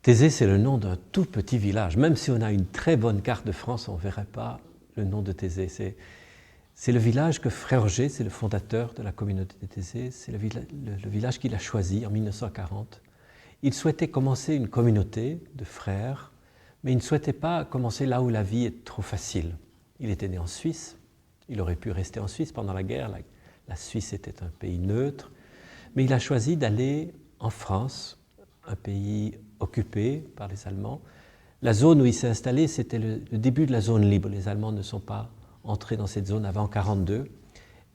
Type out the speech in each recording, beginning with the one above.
Thésée, c'est le nom d'un tout petit village. Même si on a une très bonne carte de France, on ne verrait pas le nom de Thésée. C'est le village que Frère Roger, c'est le fondateur de la communauté de Thésée, c'est le village qu'il a choisi en 1940. Il souhaitait commencer une communauté de frères, mais il ne souhaitait pas commencer là où la vie est trop facile. Il était né en Suisse, il aurait pu rester en Suisse pendant la guerre, la Suisse était un pays neutre, mais il a choisi d'aller en France, un pays occupé par les Allemands. La zone où il s'est installé, c'était le début de la zone libre. Les Allemands ne sont pas entrés dans cette zone avant 1942.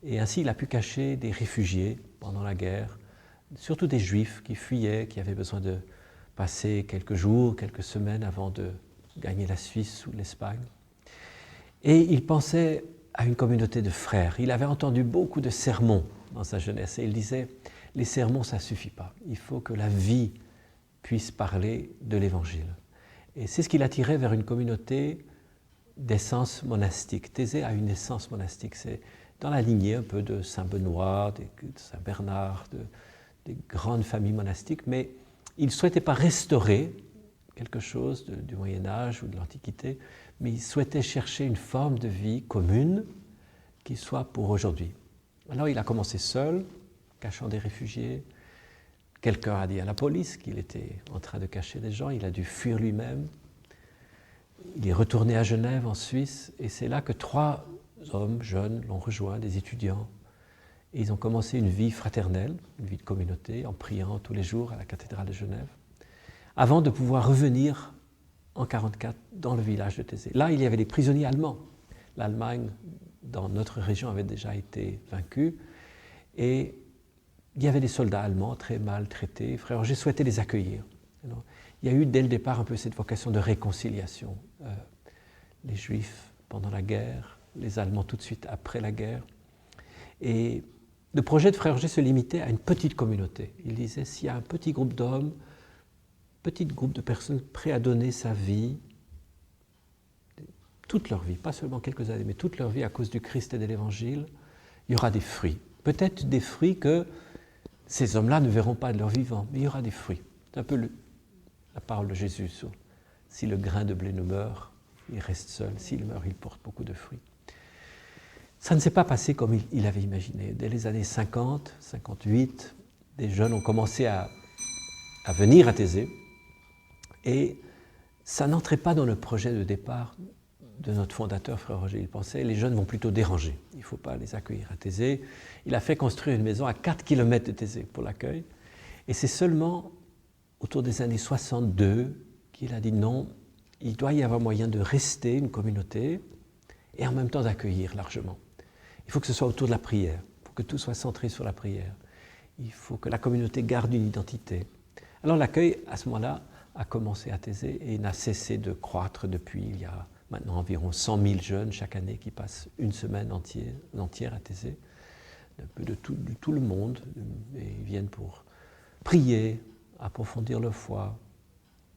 Et ainsi, il a pu cacher des réfugiés pendant la guerre, surtout des Juifs qui fuyaient, qui avaient besoin de passer quelques jours, quelques semaines avant de gagner la Suisse ou l'Espagne. Et il pensait à une communauté de frères. Il avait entendu beaucoup de sermons dans sa jeunesse et il disait « les sermons, ça ne suffit pas. Il faut que la vie puisse parler de l'Évangile. » Et c'est ce qui l'attirait vers une communauté d'essence monastique. Thésée a une essence monastique. C'est dans la lignée un peu de Saint-Benoît, de Saint-Bernard, des grandes familles monastiques, mais il ne souhaitait pas restaurer quelque chose du Moyen-Âge ou de l'Antiquité, mais il souhaitait chercher une forme de vie commune qui soit pour aujourd'hui. Alors il a commencé seul, cachant des réfugiés. Quelqu'un a dit à la police qu'il était en train de cacher des gens, il a dû fuir lui-même. Il est retourné à Genève, en Suisse, et c'est là que 3 hommes jeunes l'ont rejoint, des étudiants. Et ils ont commencé une vie fraternelle, une vie de communauté, en priant tous les jours à la cathédrale de Genève, avant de pouvoir revenir en 1944 dans le village de Thésée. Là, il y avait des prisonniers allemands. L'Allemagne, dans notre région, avait déjà été vaincue. Et il y avait des soldats allemands très maltraités. Frère Roger souhaitait les accueillir. Alors, il y a eu dès le départ un peu cette vocation de réconciliation. Les Juifs pendant la guerre, les Allemands tout de suite après la guerre. Et le projet de Frère Roger se limitait à une petite communauté. Il disait, s'il y a un petit groupe d'hommes, petit groupe de personnes prêts à donner sa vie, toute leur vie, pas seulement quelques années, mais toute leur vie à cause du Christ et de l'Évangile, il y aura des fruits. Peut-être des fruits que ces hommes-là ne verront pas de leur vivant, mais il y aura des fruits. C'est un peu la parole de Jésus sur si le grain de blé ne meurt, il reste seul. S'il meurt, il porte beaucoup de fruits. Ça ne s'est pas passé comme il avait imaginé. Dès les années 50, 58, des jeunes ont commencé à venir à Thésée et ça n'entrait pas dans le projet de départ de notre fondateur, Frère Roger. Il pensait les jeunes vont plutôt déranger. Il ne faut pas les accueillir à Thésée. Il a fait construire une maison à 4 km de Thésée pour l'accueil. Et c'est seulement autour des années 62 qu'il a dit non, il doit y avoir moyen de rester une communauté et en même temps d'accueillir largement. Il faut que ce soit autour de la prière. Il faut que tout soit centré sur la prière. Il faut que la communauté garde une identité. Alors l'accueil, à ce moment-là, a commencé à Thésée et n'a cessé de croître depuis. Il y a maintenant environ 100 000 jeunes chaque année qui passent une semaine entière à Thésée, un peu de tout le monde. Et ils viennent pour prier, approfondir leur foi,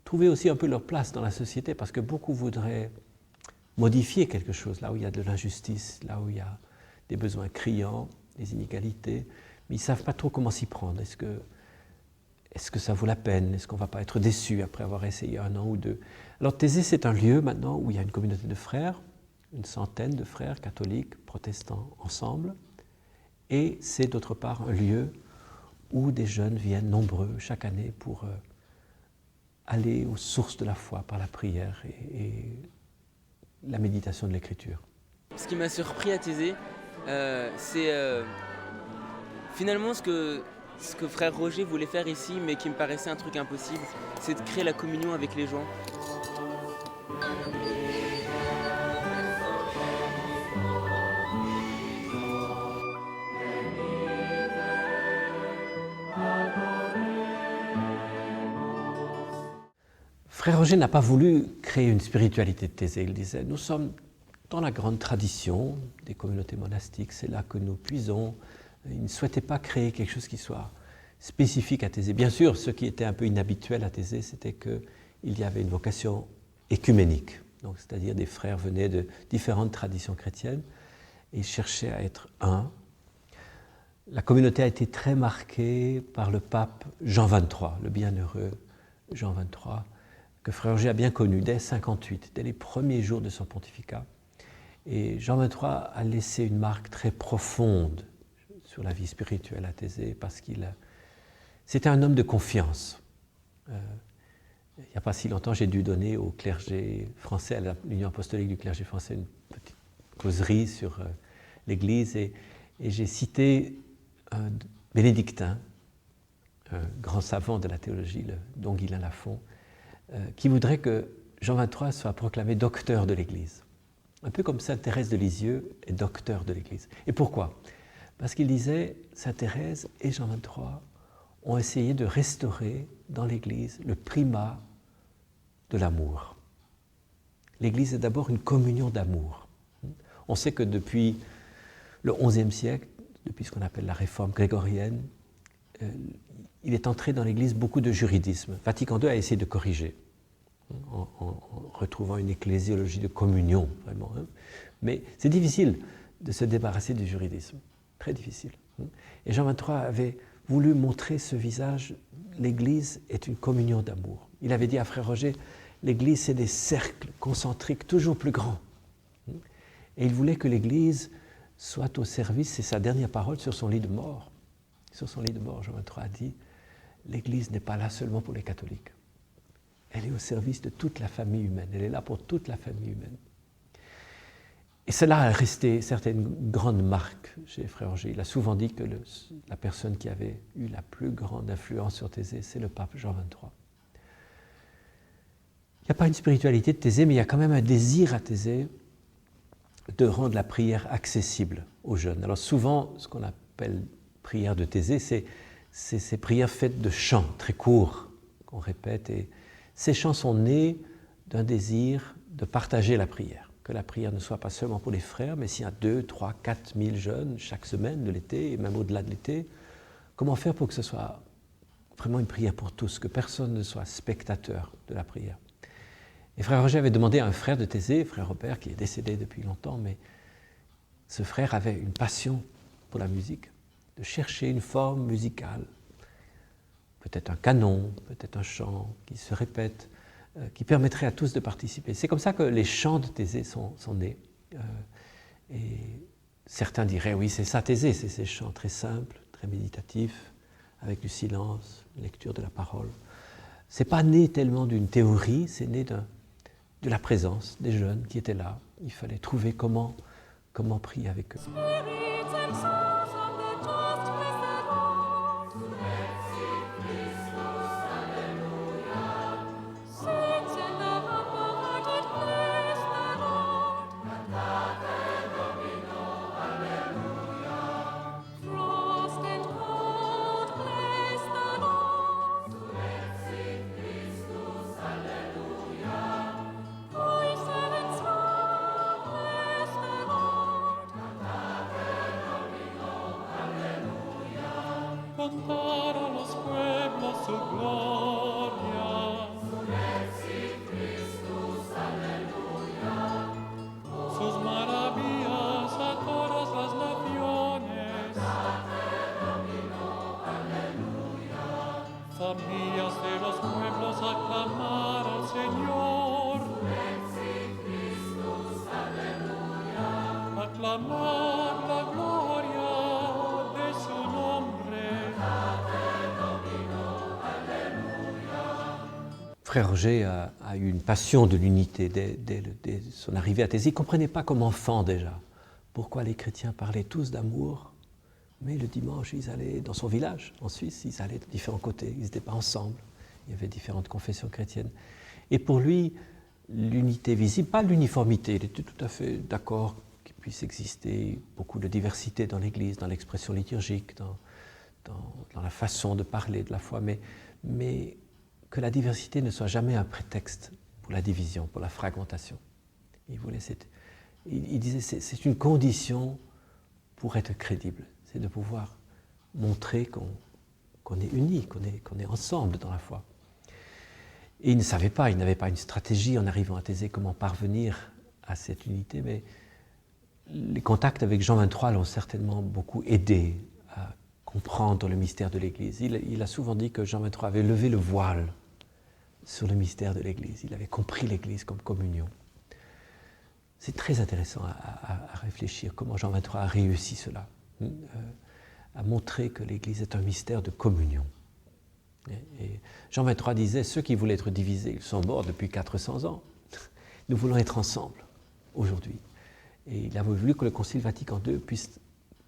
trouver aussi un peu leur place dans la société, parce que beaucoup voudraient modifier quelque chose, là où il y a de l'injustice, là où il y a des besoins criants, des inégalités, mais ils ne savent pas trop comment s'y prendre. Est-ce que ça vaut la peine? Est-ce qu'on ne va pas être déçu après avoir essayé 1 an ou 2? Alors Thésée, c'est un lieu maintenant où il y a une communauté de frères, une centaine de frères catholiques, protestants ensemble, et c'est d'autre part un lieu où des jeunes viennent nombreux chaque année pour aller aux sources de la foi par la prière et la méditation de l'Écriture. Ce qui m'a surpris à Thésée, c'est finalement ce que Frère Roger voulait faire ici, mais qui me paraissait un truc impossible, c'est de créer la communion avec les gens. Frère Roger n'a pas voulu créer une spiritualité de Thésée. Il disait, nous sommes dans la grande tradition des communautés monastiques, c'est là que nous puisons. Il ne souhaitait pas créer quelque chose qui soit spécifique à Thésée. Bien sûr, ce qui était un peu inhabituel à Thésée, c'était qu'il y avait une vocation écuménique. Donc, c'est-à-dire des frères venaient de différentes traditions chrétiennes et cherchaient à être un. La communauté a été très marquée par le pape Jean XXIII, le bienheureux Jean XXIII, que Frère Roger a bien connu dès 1958, dès les premiers jours de son pontificat. Et Jean XXIII a laissé une marque très profonde sur la vie spirituelle à Thésée parce c'était un homme de confiance. Il n'y a pas si longtemps, j'ai dû donner au clergé français, à l'Union apostolique du clergé français, une petite causerie sur l'Église et j'ai cité un bénédictin, un grand savant de la théologie, Don Guilain Lafont, qui voudrait que Jean XXIII soit proclamé docteur de l'Église. Un peu comme sainte Thérèse de Lisieux est docteur de l'Église. Et pourquoi? Parce qu'il disait, sainte Thérèse et Jean XXIII ont essayé de restaurer dans l'Église le primat de l'amour. L'Église est d'abord une communion d'amour. On sait que depuis le XIe siècle, depuis ce qu'on appelle la réforme grégorienne, il est entré dans l'Église beaucoup de juridisme. Vatican II a essayé de corriger, en retrouvant une ecclésiologie de communion, vraiment. Mais c'est difficile de se débarrasser du juridisme, très difficile. Et Jean XXIII avait voulu montrer ce visage, l'Église est une communion d'amour. Il avait dit à Frère Roger, l'Église c'est des cercles concentriques toujours plus grands. Et il voulait que l'Église soit au service, c'est sa dernière parole sur son lit de mort. Sur son lit de mort, Jean XXIII a dit, l'Église n'est pas là seulement pour les catholiques. Elle est au service de toute la famille humaine. Elle est là pour toute la famille humaine. Et cela a resté certaines grandes marques chez Frère Roger. Il a souvent dit que la personne qui avait eu la plus grande influence sur Thésée, c'est le pape Jean XXIII. Il n'y a pas une spiritualité de Thésée, mais il y a quand même un désir à Thésée de rendre la prière accessible aux jeunes. Alors souvent, ce qu'on appelle prière de Thésée, c'est ces prières faites de chants très courts qu'on répète. Et ces chants sont nés d'un désir de partager la prière. Que la prière ne soit pas seulement pour les frères, mais s'il y a 2, 3, 4 000 jeunes chaque semaine de l'été, et même au-delà de l'été, comment faire pour que ce soit vraiment une prière pour tous, que personne ne soit spectateur de la prière. Et Frère Roger avait demandé à un frère de Thésée, Frère Robert, qui est décédé depuis longtemps, mais ce frère avait une passion pour la musique, de chercher une forme musicale, peut-être un canon, peut-être un chant qui se répète, qui permettrait à tous de participer. C'est comme ça que les chants de Thésée sont nés. Et certains diraient, oui, c'est ça Thésée, c'est ces chants très simples, très méditatifs, avec du silence, lecture de la parole. Ce n'est pas né tellement d'une théorie, c'est né de la présence des jeunes qui étaient là. Il fallait trouver comment prier avec eux. Cantar a los pueblos su gloria. Sus maravillas a todas las naciones. Familias de los pueblos aclamar al Señor. Aclamar la gloria de su nombre. Frère Roger a eu une passion de l'unité dès son arrivée à Thésée. Il ne comprenait pas comme enfant déjà pourquoi les chrétiens parlaient tous d'amour, mais le dimanche, ils allaient dans son village, en Suisse, ils allaient de différents côtés, ils n'étaient pas ensemble. Il y avait différentes confessions chrétiennes. Et pour lui, l'unité visible, pas l'uniformité, il était tout à fait d'accord qu'il puisse exister beaucoup de diversité dans l'Église, dans l'expression liturgique, dans la façon de parler de la foi, mais que la diversité ne soit jamais un prétexte pour la division, pour la fragmentation. Il disait c'est une condition pour être crédible, c'est de pouvoir montrer qu'on est unis, qu'on est ensemble dans la foi. Et il ne savait pas, il n'avait pas une stratégie en arrivant à Thésée comment parvenir à cette unité, mais les contacts avec Jean XXIII l'ont certainement beaucoup aidé à comprendre le mystère de l'Église. Il a souvent dit que Jean XXIII avait levé le voile sur le mystère de l'Église. Il avait compris l'Église comme communion. C'est très intéressant à réfléchir comment Jean 23 a réussi cela, à montrer que l'Église est un mystère de communion. Et Jean 23 disait, ceux qui voulaient être divisés, ils sont morts depuis 400 ans. Nous voulons être ensemble aujourd'hui. Et il a voulu que le Concile Vatican II puisse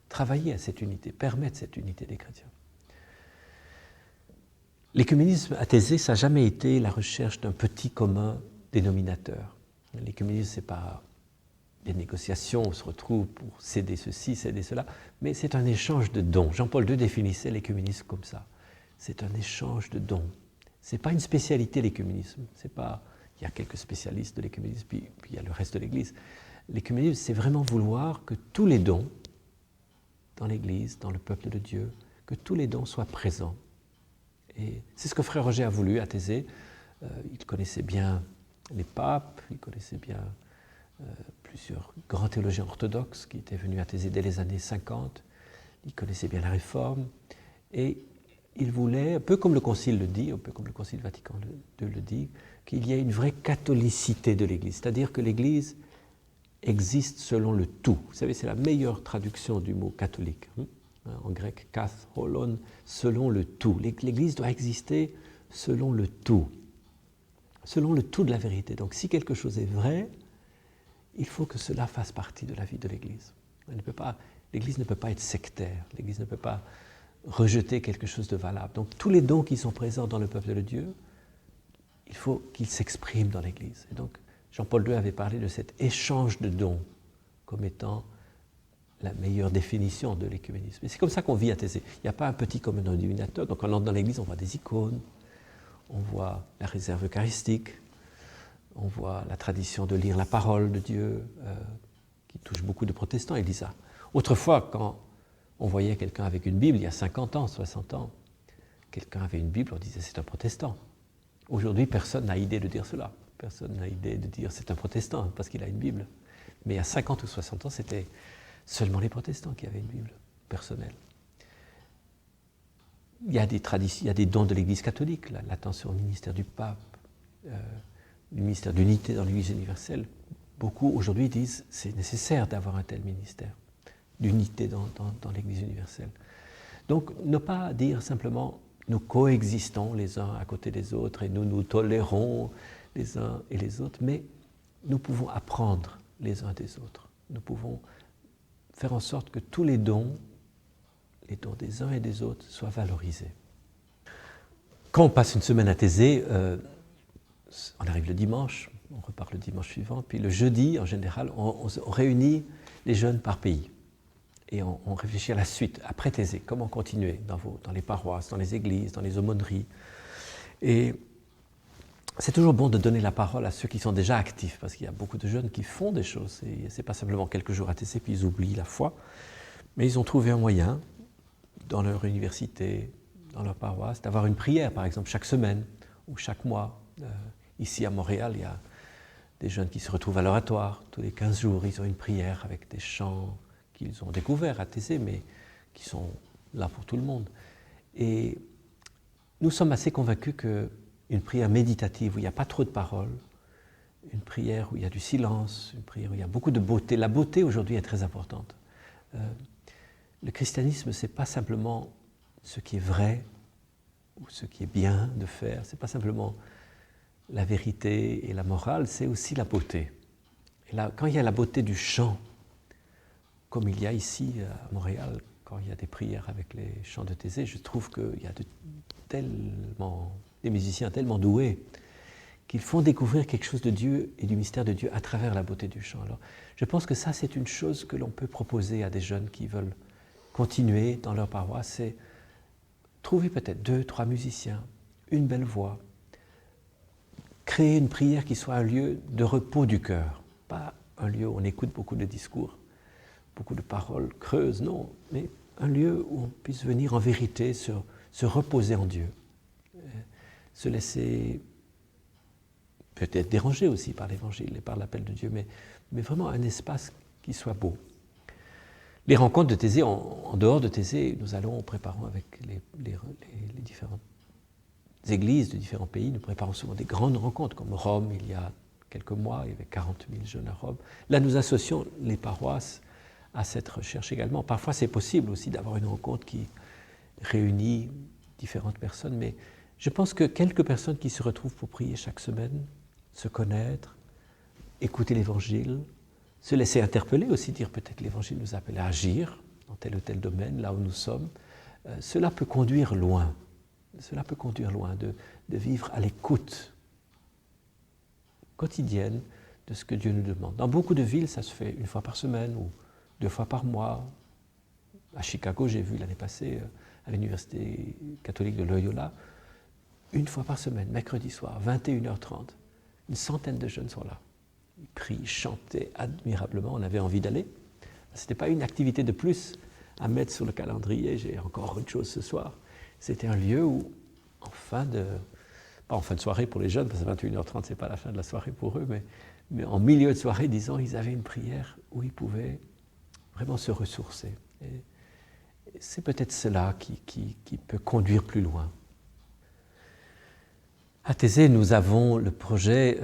travailler à cette unité, permettre cette unité des chrétiens. L'écuménisme athésé, ça n'a jamais été la recherche d'un petit commun dénominateur. L'écuménisme, ce n'est pas des négociations, on se retrouve pour céder ceci, céder cela, mais c'est un échange de dons. Jean-Paul II définissait l'écuménisme comme ça. C'est un échange de dons. Ce n'est pas une spécialité, l'écuménisme. C'est pas, il y a quelques spécialistes de l'écuménisme, puis il y a le reste de l'Église. L'écuménisme, c'est vraiment vouloir que tous les dons dans l'Église, dans le peuple de Dieu, que tous les dons soient présents. Et c'est ce que Frère Roger a voulu à Thésée. Il connaissait bien les papes, il connaissait bien plusieurs grands théologiens orthodoxes qui étaient venus à Thésée dès les années 50. Il connaissait bien la Réforme. Et il voulait, un peu comme le Concile le dit, un peu comme le Concile Vatican II le dit, qu'il y ait une vraie catholicité de l'Église. C'est-à-dire que l'Église existe selon le tout. Vous savez, c'est la meilleure traduction du mot catholique. En grec, katholon, selon le tout. L'Église doit exister selon le tout de la vérité. Donc si quelque chose est vrai, il faut que cela fasse partie de la vie de l'Église. L'Église ne peut pas être sectaire, l'Église ne peut pas rejeter quelque chose de valable. Donc tous les dons qui sont présents dans le peuple de Dieu, il faut qu'ils s'expriment dans l'Église. Et donc Jean-Paul II avait parlé de cet échange de dons comme étant la meilleure définition de l'écuménisme. Et c'est comme ça qu'on vit à Thésée. Il n'y a pas un petit commun dénominateur. Donc quand on entre dans l'Église, on voit des icônes, on voit la réserve eucharistique, on voit la tradition de lire la parole de Dieu, qui touche beaucoup de protestants, ils disent ça. Autrefois, quand on voyait quelqu'un avec une Bible, il y a 50 ans, 60 ans, quelqu'un avait une Bible, on disait c'est un protestant. Aujourd'hui, personne n'a idée de dire cela. Personne n'a idée de dire c'est un protestant parce qu'il a une Bible. Mais il y a 50 ou 60 ans, c'était seulement les protestants qui avaient une Bible personnelle. Il y a des traditions, il y a des dons de l'Église catholique, l'attention au ministère du pape, le ministère d'unité dans l'Église universelle. Beaucoup aujourd'hui disent c'est nécessaire d'avoir un tel ministère d'unité dans l'Église universelle. Donc ne pas dire simplement nous coexistons les uns à côté des autres et nous nous tolérons les uns et les autres, mais nous pouvons apprendre les uns des autres. Nous pouvons faire en sorte que tous les dons des uns et des autres soient valorisés. Quand on passe une semaine à Thésée, on arrive le dimanche, on repart le dimanche suivant, puis le jeudi, en général, on réunit les jeunes par pays. Et on réfléchit à la suite, après Thésée, comment continuer dans les paroisses, dans les églises, dans les aumôneries. Et c'est toujours bon de donner la parole à ceux qui sont déjà actifs, parce qu'il y a beaucoup de jeunes qui font des choses. Et ce n'est pas simplement quelques jours à Thésée, puis ils oublient la foi. Mais ils ont trouvé un moyen, dans leur université, dans leur paroisse, d'avoir une prière, par exemple, chaque semaine ou chaque mois. Ici à Montréal, il y a des jeunes qui se retrouvent à l'oratoire. Tous les 15 jours, ils ont une prière avec des chants qu'ils ont découverts à Thésée, mais qui sont là pour tout le monde. Et nous sommes assez convaincus qu'une prière méditative où il n'y a pas trop de paroles, une prière où il y a du silence, une prière où il y a beaucoup de beauté. La beauté aujourd'hui est très importante. Le christianisme, ce n'est pas simplement ce qui est vrai ou ce qui est bien de faire, ce n'est pas simplement la vérité et la morale, c'est aussi la beauté. Et là, quand il y a la beauté du chant, comme il y a ici à Montréal, quand il y a des prières avec les chants de Thésée, je trouve qu'il y a des musiciens tellement doués qu'ils font découvrir quelque chose de Dieu et du mystère de Dieu à travers la beauté du chant. Alors, je pense que ça, c'est une chose que l'on peut proposer à des jeunes qui veulent continuer dans leur paroisse, c'est trouver peut-être 2, 3 musiciens, une belle voix, créer une prière qui soit un lieu de repos du cœur, pas un lieu où on écoute beaucoup de discours, beaucoup de paroles creuses, non, mais un lieu où on puisse venir en vérité se reposer en Dieu, se laisser peut-être déranger aussi par l'Évangile et par l'appel de Dieu, mais vraiment un espace qui soit beau. Les rencontres de Thésée, en dehors de Thésée, nous préparons avec les différentes églises de différents pays, nous préparons souvent des grandes rencontres, comme Rome, il y a quelques mois, il y avait 40 000 jeunes à Rome. Là, nous associons les paroisses à cette recherche également. Parfois, c'est possible aussi d'avoir une rencontre qui réunit différentes personnes, mais je pense que quelques personnes qui se retrouvent pour prier chaque semaine, se connaître, écouter l'Évangile, se laisser interpeller aussi, dire peut-être l'Évangile nous appelle à agir dans tel ou tel domaine, là où nous sommes, cela peut conduire loin. Cela peut conduire loin de vivre à l'écoute quotidienne de ce que Dieu nous demande. Dans beaucoup de villes, ça se fait une fois par semaine ou 2 fois par mois. À Chicago, j'ai vu l'année passée, à l'Université catholique de Loyola, 1 fois par semaine, mercredi soir, 21h30. Une centaine de jeunes sont là. Ils prient, ils chantaient admirablement, on avait envie d'aller. Ce n'était pas une activité de plus à mettre sur le calendrier, j'ai encore autre chose ce soir. C'était un lieu où, pas en fin de soirée pour les jeunes, parce que 21h30, ce n'est pas la fin de la soirée pour eux, mais en milieu de soirée, disons, ils avaient une prière où ils pouvaient vraiment se ressourcer. Et c'est peut-être cela qui peut conduire plus loin. À Thésée, nous avons le projet,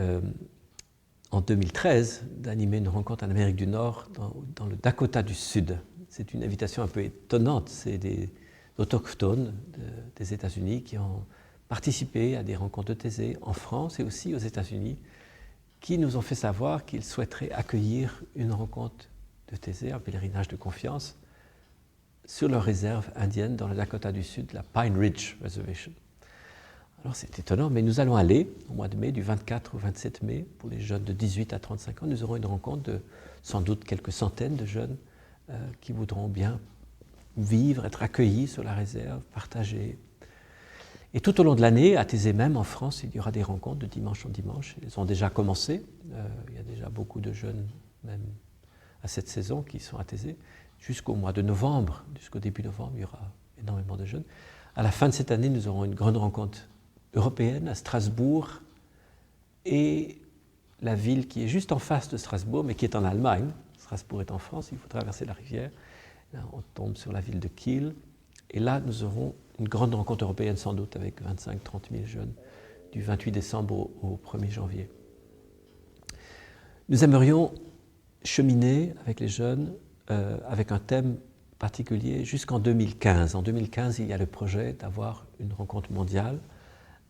en 2013, d'animer une rencontre en Amérique du Nord, dans le Dakota du Sud. C'est une invitation un peu étonnante. C'est des autochtones des États-Unis qui ont participé à des rencontres de Thésée en France et aussi aux États-Unis, qui nous ont fait savoir qu'ils souhaiteraient accueillir une rencontre de Thésée, un pèlerinage de confiance, sur leur réserve indienne dans le Dakota du Sud, la Pine Ridge Reservation. Alors c'est étonnant, mais nous allons aller au mois de mai, du 24 au 27 mai, pour les jeunes de 18 à 35 ans. Nous aurons une rencontre de sans doute quelques centaines de jeunes qui voudront bien vivre, être accueillis sur la réserve, partager. Et tout au long de l'année, à Thésée même, en France, il y aura des rencontres de dimanche en dimanche. Elles ont déjà commencé. Il y a déjà beaucoup de jeunes, même à cette saison, qui sont à Thésée. Jusqu'au mois de novembre, jusqu'au début novembre, il y aura énormément de jeunes. À la fin de cette année, nous aurons une grande rencontre européenne à Strasbourg et la ville qui est juste en face de Strasbourg, mais qui est en Allemagne. Strasbourg est en France, il faut traverser la rivière. Là, on tombe sur la ville de Kiel. Et là, nous aurons une grande rencontre européenne sans doute avec 25-30 000 jeunes du 28 décembre au 1er janvier. Nous aimerions cheminer avec les jeunes avec un thème particulier jusqu'en 2015. En 2015, il y a le projet d'avoir une rencontre mondiale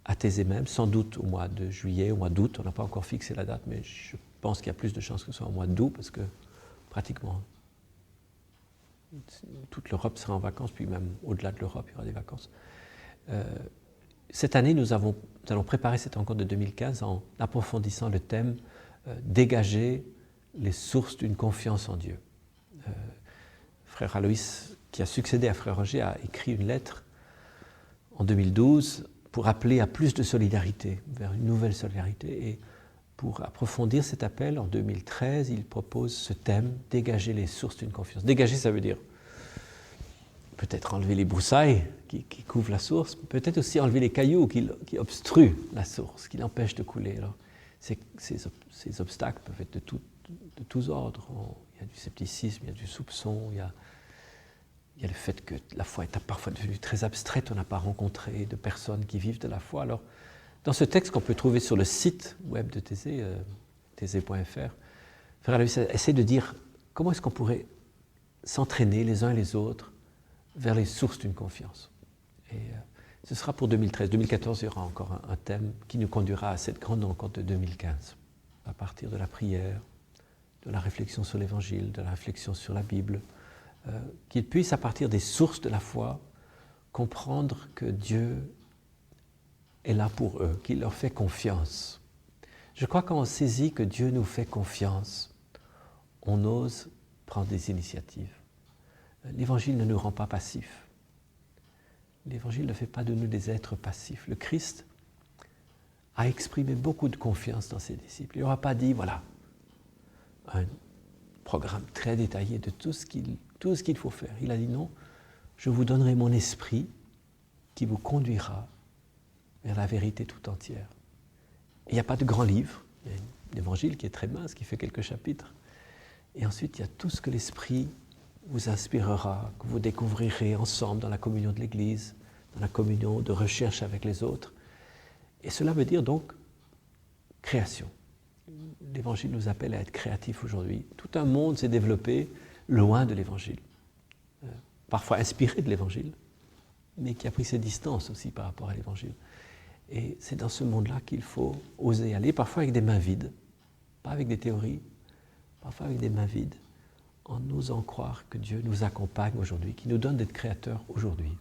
à Thésée même, sans doute au mois de juillet, au mois d'août. On n'a pas encore fixé la date, mais je pense qu'il y a plus de chances que ce soit au mois d'août, parce que pratiquement toute l'Europe sera en vacances, puis même au-delà de l'Europe, il y aura des vacances. Cette année, nous allons préparer cette rencontre de 2015 en approfondissant le thème dégager les sources d'une confiance en Dieu. Frère Aloïs, qui a succédé à Frère Roger, a écrit une lettre en 2012 pour appeler à plus de solidarité, vers une nouvelle solidarité. Et pour approfondir cet appel, en 2013, il propose ce thème, dégager les sources d'une confiance. Dégager, ça veut dire peut-être enlever les broussailles qui couvrent la source, peut-être aussi enlever les cailloux qui obstruent la source, qui l'empêchent de couler. Alors, ces obstacles peuvent être de tous ordres. Il y a du scepticisme, il y a du soupçon, il y a le fait que la foi est parfois devenue très abstraite, on n'a pas rencontré de personnes qui vivent de la foi. Alors, dans ce texte qu'on peut trouver sur le site web de Thésée, thésée.fr, Frère Aloïs essaie de dire comment est-ce qu'on pourrait s'entraîner les uns et les autres vers les sources d'une confiance. Et ce sera pour 2013. 2014, il y aura encore un thème qui nous conduira à cette grande rencontre de 2015, à partir de la prière, de la réflexion sur l'Évangile, de la réflexion sur la Bible, qu'ils puissent, à partir des sources de la foi, comprendre que Dieu est là pour eux, qu'il leur fait confiance. Je crois qu'on saisit que Dieu nous fait confiance, on ose prendre des initiatives. L'Évangile ne nous rend pas passifs. L'Évangile ne fait pas de nous des êtres passifs. Le Christ a exprimé beaucoup de confiance dans ses disciples. Il n'aura pas dit, voilà, un programme très détaillé de tout ce qu'il faut faire. Il a dit non, je vous donnerai mon esprit qui vous conduira vers la vérité tout entière. Il n'y a pas de grand livre, il y a un évangile qui est très mince, qui fait quelques chapitres. Et ensuite, il y a tout ce que l'esprit vous inspirera, que vous découvrirez ensemble dans la communion de l'Église, dans la communion de recherche avec les autres. Et cela veut dire donc création. L'Évangile nous appelle à être créatifs aujourd'hui. Tout un monde s'est développé loin de l'Évangile, parfois inspiré de l'Évangile, mais qui a pris ses distances aussi par rapport à l'Évangile. Et c'est dans ce monde-là qu'il faut oser aller, parfois avec des mains vides, pas avec des théories, parfois avec des mains vides, en osant croire que Dieu nous accompagne aujourd'hui, qu'il nous donne d'être créateurs aujourd'hui.